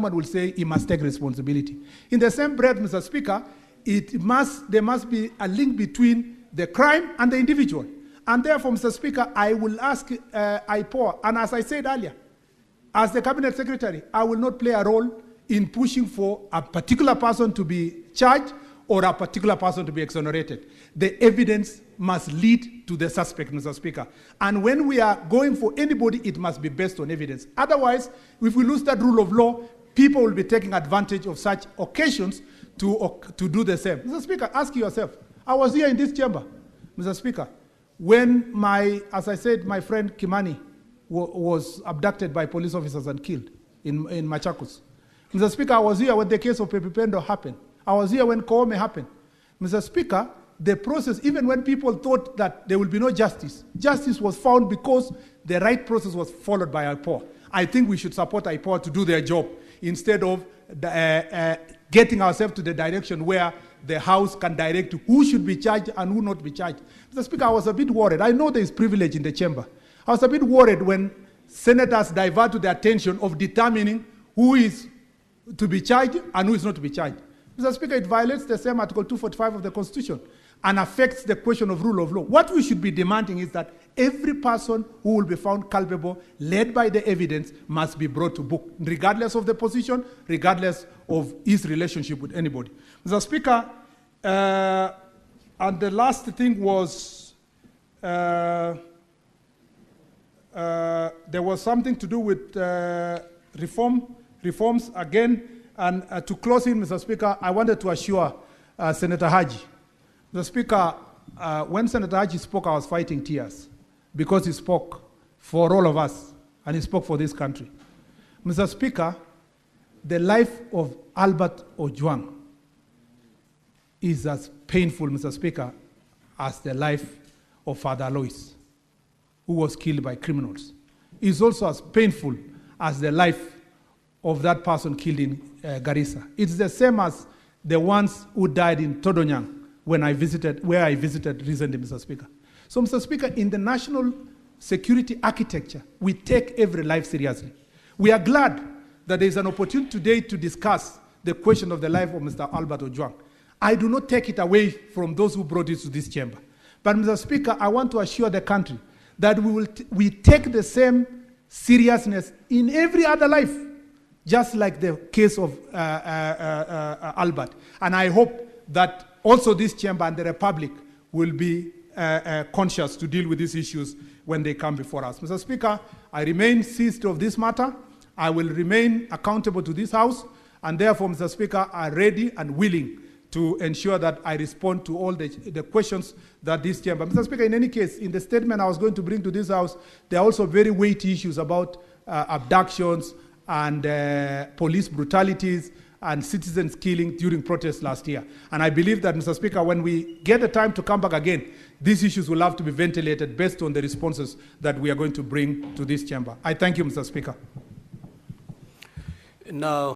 will say he must take responsibility. In the same breath, Mr. Speaker, there must be a link between the crime and the individual. And therefore, Mr. Speaker, I will ask IPOA, and as I said earlier, as the Cabinet Secretary, I will not play a role in pushing for a particular person to be charged or a particular person to be exonerated. The evidence must lead to the suspect, Mr. Speaker. And when we are going for anybody, it must be based on evidence. Otherwise, if we lose that rule of law, people will be taking advantage of such occasions to do the same. Mr. Speaker, ask yourself. I was here in this chamber, Mr. Speaker, when as I said, my friend Kimani was abducted by police officers and killed in Machakos. Mr. Speaker, I was here when the case of Pepe Pendo happened. I was here when Koome happened. Mr. Speaker, the process, even when people thought that there will be no justice, justice was found because the right process was followed by IPOA. I think we should support IPOA to do their job instead of getting ourselves to the direction where the House can direct who should be charged and who not be charged. Mr. Speaker, I was a bit worried. I know there is privilege in the chamber. I was a bit worried when senators divert to the attention of determining who is to be charged and who is not to be charged. Mr. Speaker, it violates the same Article 245 of the Constitution and affects the question of rule of law. What we should be demanding is that every person who will be found culpable, led by the evidence, must be brought to book, regardless of the position, regardless of his relationship with anybody. Mr. Speaker, and the last thing was, there was something to do with reforms again. And to close in, Mr. Speaker, I wanted to assure Senator Haji. Mr. Speaker, when Senator Haji spoke, I was fighting tears because he spoke for all of us and he spoke for this country. Mr. Speaker, the life of Albert Ojwang is as painful, Mr. Speaker, as the life of Father Alois, who was killed by criminals. It's also as painful as the life of that person killed in Garissa. It's the same as the ones who died in Todonyang where I visited recently, Mr. Speaker. So, Mr. Speaker, in the national security architecture, we take every life seriously. We are glad that there is an opportunity today to discuss the question of the life of Mr. Albert Ojwang. I do not take it away from those who brought it to this chamber. But, Mr. Speaker, I want to assure the country that we take the same seriousness in every other life, just like the case of Albert. And I hope that also this chamber and the Republic will be conscious to deal with these issues when they come before us. Mr. Speaker, I remain seized of this matter. I will remain accountable to this House, and therefore, Mr. Speaker, I'm ready and willing to ensure that I respond to all the questions that this chamber. Mr. Speaker, in any case, in the statement I was going to bring to this House, there are also very weighty issues about abductions and police brutalities and citizens killing during protests last year. And I believe that, Mr. Speaker, when we get the time to come back again, these issues will have to be ventilated based on the responses that we are going to bring to this chamber. I thank you, Mr. Speaker. Now.